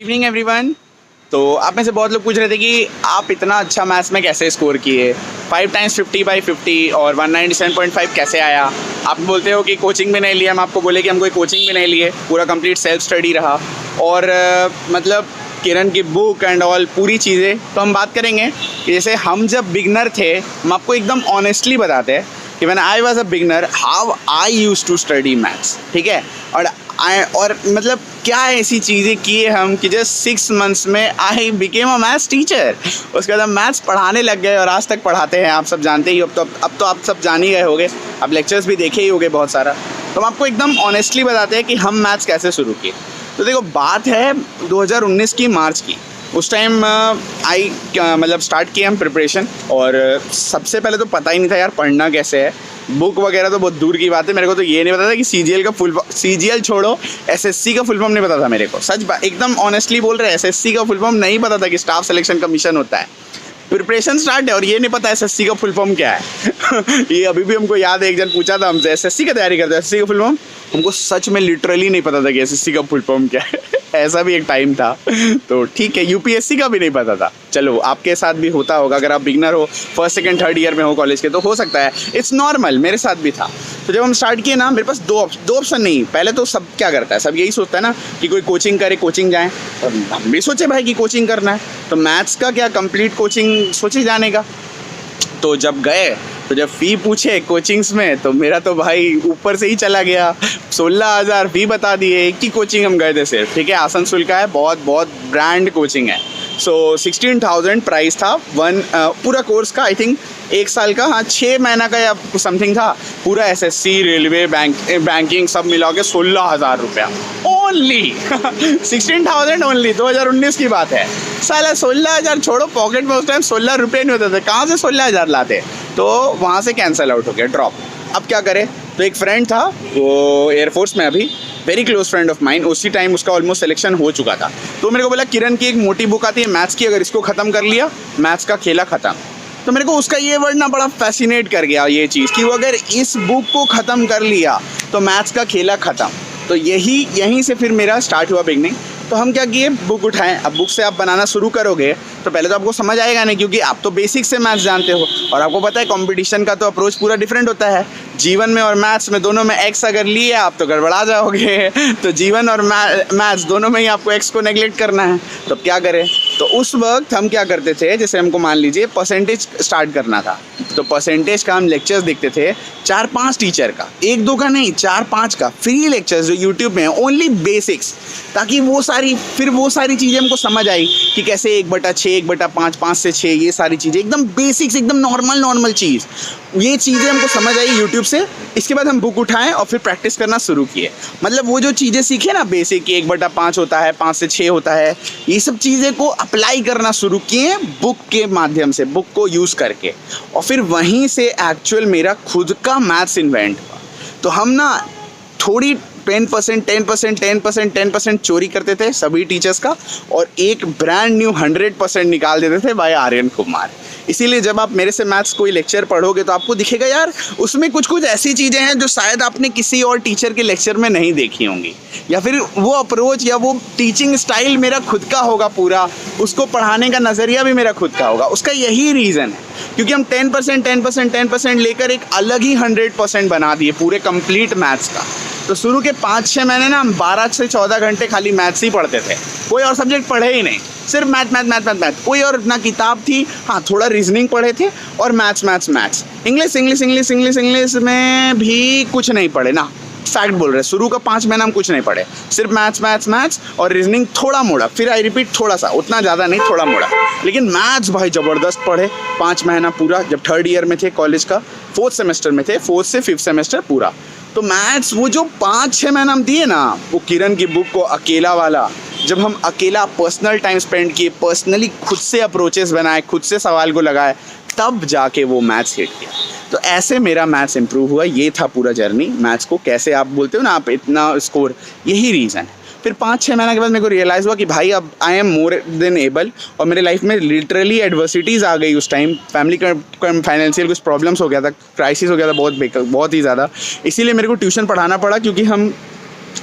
Evening everyone. तो आप में से बहुत लोग पूछ रहे थे कि आप इतना अच्छा मैथ्स में कैसे स्कोर किए, 5 टाइम्स 50/50 और 197.5 कैसे आया। आप बोलते हो कि कोचिंग भी नहीं लिया। हम आपको बोले कि हम कोई कोचिंग भी नहीं लिए, पूरा कंप्लीट सेल्फ स्टडी रहा। और मतलब किरण की बुक एंड ऑल पूरी चीज़ें। तो हम बात करेंगे कि जैसे हम जब बिगनर थे, हम आपको एकदम ऑनेस्टली बताते हैं कि when I was a beginner how I used to study maths. ठीक है। और मतलब क्या ऐसी चीज़ें किए हम कि जस्ट 6 मंथ्स में I became a maths teacher. उसके बाद हम मैथ्स पढ़ाने लग गए और आज तक पढ़ाते हैं। आप सब जानते ही, अब तो आप सब जान ही गए होंगे, आप लेक्चर्स भी देखे ही होंगे बहुत सारा। तो हम आपको एकदम ऑनेस्टली बताते हैं कि हम मैथ्स कैसे शुरू किए। तो देखो, बात है 2019 की मार्च की। उस टाइम मतलब स्टार्ट किए हम प्रिपरेशन। और सबसे पहले तो पता ही नहीं था यार पढ़ना कैसे है। बुक वगैरह तो बहुत दूर की बात है। मेरे को तो ये नहीं पता था कि सीजीएल छोड़ो, एसएससी का फुल फॉर्म नहीं पता था मेरे को। सच बात, एकदम ऑनेस्टली बोल रहे हैं, एसएससी का फुल फॉर्म नहीं पता था कि स्टाफ सिलेक्शन कमीशन होता है। प्रिपरेशन स्टार्ट है और ये नहीं पता एसएससी का फुल फॉर्म क्या है। ये अभी भी हमको याद है, एक जन पूछा था हमसे एसएससी का तैयारी करते हो, एसएससी का फुल फॉर्म। हमको सच में लिटरली नहीं पता था कि एसएससी का फुल फॉर्म क्या है। ऐसा भी एक टाइम था। तो ठीक है, यूपीएससी का भी नहीं पता था। चलो, आपके साथ भी होता होगा, अगर आप बिगनर हो, फर्स्ट सेकंड थर्ड ईयर में हो कॉलेज के, तो हो सकता है। इट्स नॉर्मल, मेरे साथ भी था। तो जब हम स्टार्ट किए ना, मेरे पास दो ऑप्शन नहीं। पहले तो सब क्या करता है, सब यही सोचता है ना कि कोई कोचिंग करे, कोचिंग जाए। और हम भी सोचे भाई कि कोचिंग करना है, तो मैथ्स का क्या कंप्लीट कोचिंग सोचे जाने का। तो जब गए, तो जब फ़ी पूछे कोचिंग्स में, तो मेरा तो भाई ऊपर से ही चला गया। 16,000 फ़ी बता दिए। एक ही कोचिंग हम गए थे सिर्फ। ठीक है, आसनसोल का है, बहुत ब्रांड कोचिंग है। सो 16,000 प्राइस था पूरा कोर्स का। आई थिंक 1 साल का, हाँ 6 महीना का या समथिंग था। पूरा एसएससी, रेलवे, बैंकिंग सब मिला के 16,000 रुपया ओनली। 16,000 ओनली। 2019 की बात है। साला 16,000 छोड़ो, पॉकेट में उस टाइम 16 रुपये नहीं होते थे। कहाँ से 16,000 लाते। तो वहाँ से कैंसिल आउट हो गया, ड्रॉप। अब क्या करें। तो एक फ्रेंड था, वो एयरफोर्स में अभी, very close friend of mine. उसी टाइम उसका ऑलमोस्ट सिलेक्शन हो चुका था। तो मेरे को बोला किरण की एक मोटी बुक आती है मैथ्स की, अगर इसको ख़त्म कर लिया, मैथ्स का खेला ख़त्म। तो मेरे को उसका ये वर्ड ना बड़ा फैसिनेट कर गया, ये चीज़ कि वो अगर इस बुक को ख़त्म कर लिया तो मैथ्स का खेला ख़त्म। तो यहीं से फिर मेरा स्टार्ट हुआ बिगनिंग। तो हम क्या किए, बुक उठाएं। अब बुक से आप बनाना शुरू करोगे तो पहले तो आपको समझ आएगा नहीं, क्योंकि आप तो बेसिक से मैथ्स जानते हो। और आपको पता है कंपटीशन का तो अप्रोच पूरा डिफरेंट होता है। जीवन में और मैथ्स में दोनों में एक्स अगर लिए आप तो गड़बड़ा जाओगे। तो जीवन और मैथ्स दोनों में ही आपको एक्स को नेगलेक्ट करना है। तो क्या करें। तो उस वक्त हम क्या करते थे, जैसे हमको मान लीजिए परसेंटेज स्टार्ट करना था, तो परसेंटेज का हम लेक्चर्स देखते थे 4-5 टीचर का, 1-2 का नहीं, 4-5 का फ्री लेक्चर्स जो यूट्यूब में है, ओनली बेसिक्स। ताकि वो सारी चीज़ें हमको समझ आई कि कैसे 1/6, 1/5, 5 से 6, ये सारी चीज़ें एकदम बेसिक्स, एकदम नॉर्मल चीज़, ये चीज़ें हमको समझ आई यूट्यूब से। इसके बाद हम बुक उठाएं और फिर प्रैक्टिस करना शुरू किए। मतलब वो जो चीज़ें सीखे ना, बेसिक 1/5 होता है, 5 से 6 होता है, ये सब चीज़ें को अप्लाई करना शुरू किए बुक के माध्यम से, बुक को यूज़ करके। और फिर वहीं से एक्चुअल मेरा खुद का मैथ्स इन्वेंट हुआ। तो हम ना थोड़ी 10% चोरी करते थे सभी टीचर्स का, और एक ब्रांड न्यू 100% निकाल देते थे बाय आर्यन कुमार। इसीलिए जब आप मेरे से मैथ्स कोई लेक्चर पढ़ोगे तो आपको दिखेगा यार उसमें कुछ ऐसी चीज़ें हैं जो शायद आपने किसी और टीचर के लेक्चर में नहीं देखी होंगी, या फिर वो अप्रोच या वो टीचिंग स्टाइल मेरा खुद का होगा पूरा, उसको पढ़ाने का नज़रिया भी मेरा खुद का होगा। उसका यही रीज़न है, क्योंकि हम 10% लेकर एक अलग ही 100% बना दिए पूरे कंप्लीट मैथ्स का। तो शुरू के 5-6 महीने ना हम 12 से 14 घंटे खाली मैथ्स ही पढ़ते थे, कोई और सब्जेक्ट पढ़े ही नहीं, सिर्फ मैथ। कोई और ना किताब थी, हाँ थोड़ा रीजनिंग पढ़े थे, और मैथ्स। इंग्लिश में भी कुछ नहीं पढ़े ना, फैक्ट बोल रहे। शुरू का 5 महीना हम कुछ नहीं पढ़े, सिर्फ मैथ्स और रीजनिंग थोड़ा मोड़ा। फिर आई रिपीट, थोड़ा सा, उतना ज़्यादा नहीं, थोड़ा मोड़ा। लेकिन मैथ्स भाई ज़बरदस्त पढ़े 5 महीना पूरा। जब 3rd ईयर में थे कॉलेज का, 4th सेमेस्टर में थे, 4th से 5th सेमेस्टर पूरा। तो मैथ्स वो जो 5-6 महीना हम दिए ना, वो किरण की बुक को अकेला वाला, जब हम अकेला पर्सनल टाइम स्पेंड किए, पर्सनली खुद से अप्रोचेस बनाए, खुद से सवाल को लगाए, तब जाके वो मैथ्स हिट किया। तो ऐसे मेरा मैथ्स इम्प्रूव हुआ। ये था पूरा जर्नी मैथ्स को कैसे, आप बोलते हो ना आप इतना स्कोर, यही रीज़न है। फिर 5-6 महीने के बाद मेरे को रियलाइज़ हुआ कि भाई अब I am more than able. और मेरे लाइफ में लिटरली एडवर्सिटीज़ आ गई उस टाइम। फैमिली का फाइनेंशियल कुछ प्रॉब्लम्स हो गया था, क्राइसिस हो गया था बहुत ही ज़्यादा। इसीलिए मेरे को ट्यूशन पढ़ाना पड़ा, क्योंकि हम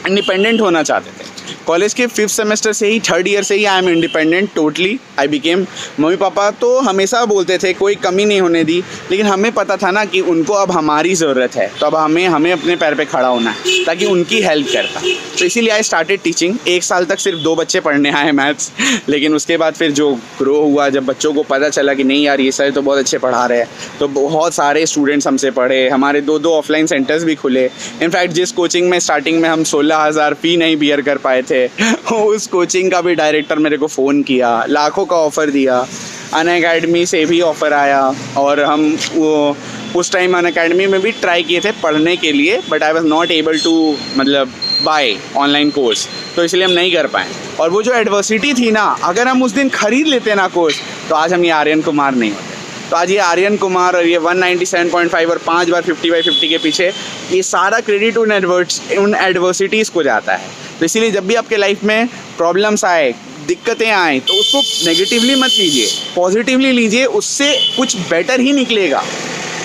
इंडिपेंडेंट होना चाहते थे। कॉलेज के 5th सेमेस्टर से ही 3rd ईयर से ही I am independent totally. I became, mummy papa तो हमेशा बोलते थे कोई कमी नहीं होने दी, लेकिन हमें पता था ना कि उनको अब हमारी ज़रूरत है, तो अब हमें अपने पैर पे खड़ा होना है ताकि उनकी हेल्प करता। तो इसीलिए आई स्टार्टेड टीचिंग। 1 साल तक सिर्फ 2 बच्चे पढ़ने आए मैथ्स, लेकिन उसके बाद फिर जो ग्रो हुआ, जब बच्चों को पता चला कि नहीं यार ये सर तो बहुत अच्छे पढ़ा रहे हैं, तो बहुत सारे स्टूडेंट्स हमसे पढ़े। हमारे 2 ऑफलाइन सेंटर्स भी खुले। इनफैक्ट जिस कोचिंग में स्टार्टिंग में हम 16,000 फ़ी नहीं बियर कर पाए थे, उस कोचिंग का भी डायरेक्टर मेरे को फ़ोन किया, लाखों का ऑफ़र दिया। अनअकैडमी से भी ऑफ़र आया और हम वो उस टाइम अनअकैडमी में भी ट्राई किए थे पढ़ने के लिए, but I was not able to मतलब बाय ऑनलाइन कोर्स, तो इसलिए हम नहीं कर पाए। और वो जो एडवर्सिटी थी ना, अगर हम उस दिन ख़रीद लेते ना कोर्स, तो आज हम ये आर्यन कुमार नहीं होते। तो आज ये आर्यन कुमार और ये 197.5 और 5 बार 50/50 के पीछे ये सारा क्रेडिट उन एडवर्सिटीज़ को जाता है। तो इसीलिए जब भी आपके लाइफ में प्रॉब्लम्स आए, दिक्कतें आए, तो उसको नेगेटिवली मत लीजिए, पॉजिटिवली लीजिए, उससे कुछ बेटर ही निकलेगा।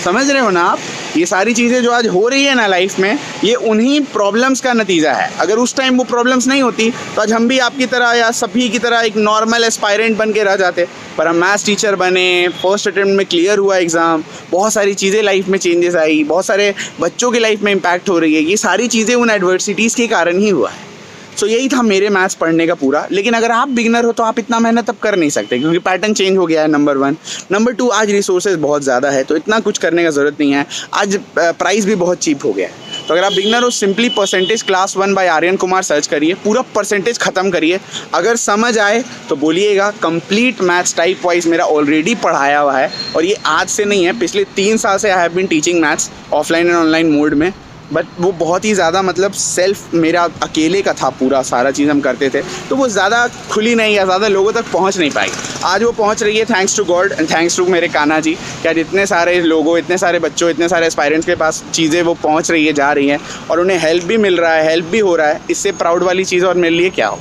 समझ रहे हो ना आप? ये सारी चीज़ें जो आज हो रही है ना लाइफ में, ये उन्हीं प्रॉब्लम्स का नतीजा है। अगर उस टाइम वो प्रॉब्लम्स नहीं होती तो आज हम भी आपकी तरह या सभी की तरह एक नॉर्मल एस्पायरेंट बन के रह जाते, पर हम मैथ्स टीचर बने, फर्स्ट अटेम्प्ट में क्लियर हुआ एग्ज़ाम, बहुत सारी चीज़ें लाइफ में चेंजेस आई, बहुत सारे बच्चों की लाइफ में इम्पैक्ट हो रही है। ये सारी चीज़ें उन एडवर्सिटीज़ के कारण ही हुआ है। सो यही था मेरे मैथ्स पढ़ने का पूरा। लेकिन अगर आप बिगनर हो तो आप इतना मेहनत अब कर नहीं सकते, क्योंकि पैटर्न चेंज हो गया है, नंबर 1। नंबर 2, आज रिसोर्सेज बहुत ज़्यादा है, तो इतना कुछ करने का ज़रूरत नहीं है। आज प्राइस भी बहुत चीप हो गया है। तो अगर आप बिगनर हो, simply percentage class 1 by Aryan Kumar search करिए, पूरा परसेंटेज ख़त्म करिए। अगर समझ आए तो बोलिएगा। कंप्लीट मैथ्स टाइप वाइज मेरा ऑलरेडी पढ़ाया हुआ है, और ये आज से नहीं है, पिछले 3 साल से I have been teaching maths offline and online mode में। बट वो बहुत ही ज़्यादा मतलब सेल्फ मेरा अकेले का था, पूरा सारा चीज़ हम करते थे, तो वो ज़्यादा खुली नहीं या ज़्यादा लोगों तक पहुंच नहीं पाई। आज वो पहुंच रही है, thanks to God and thanks to मेरे कान्हा जी। क्या इतने सारे लोगों, इतने सारे बच्चों, इतने सारे एस्पायरेंट्स के पास चीज़ें वो पहुंच रही है, जा रही हैं, और उन्हें हेल्प भी मिल रहा है, हेल्प भी हो रहा है। इससे प्राउड वाली चीज़ और मेरे लिए क्या हो।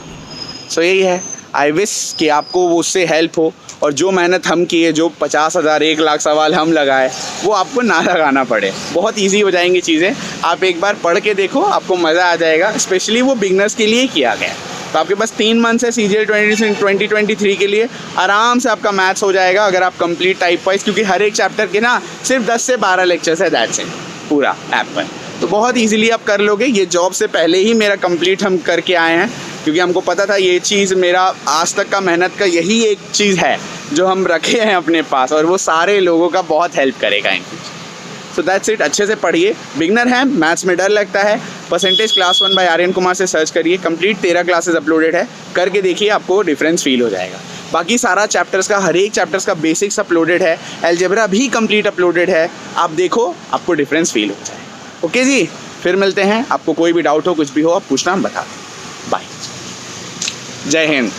सो यही है, आई विश कि आपको वो उससे हेल्प हो, और जो मेहनत हम किए, जो 50,000 1 लाख सवाल हम लगाए, वो आपको ना लगाना पड़े। बहुत इजी हो जाएंगी चीज़ें। आप एक बार पढ़ के देखो, आपको मज़ा आ जाएगा। स्पेशली वो बिगनर्स के लिए किया गया। तो आपके पास 3 मंथ्स है CGL 2023 के लिए, आराम से आपका मैथ्स हो जाएगा अगर आप कंप्लीट टाइप वाइज, क्योंकि हर एक चैप्टर के ना सिर्फ 10 से 12 लेक्चर्स है, दैट्स इट, पूरा ऐप पर। तो बहुत ईजिली आप कर लोगे। ये जॉब से पहले ही मेरा कंप्लीट हम करके आए हैं, क्योंकि हमको पता था ये चीज़ मेरा आज तक का मेहनत का यही एक चीज़ है जो हम रखे हैं अपने पास, और वो सारे लोगों का बहुत हेल्प करेगा in future. So that's it. अच्छे से पढ़िए। बिगनर है, मैथ्स में डर लगता है, percentage class 1 by Aryan Kumar से सर्च करिए। कंप्लीट 13 क्लासेस अपलोडेड है, करके देखिए, आपको डिफरेंस फील हो जाएगा। बाकी सारा चैप्टर्स का, हर एक चैप्टर्स का बेसिक्स अपलोडेड है, अलजेब्रा भी कंप्लीट अपलोडेड है। आप देखो, आपको डिफरेंस फील हो जाएगा। ओके जी, फिर मिलते हैं। आपको कोई भी डाउट हो, कुछ भी हो, आप पूछना, हम बता दें। बाय, जय हिंद।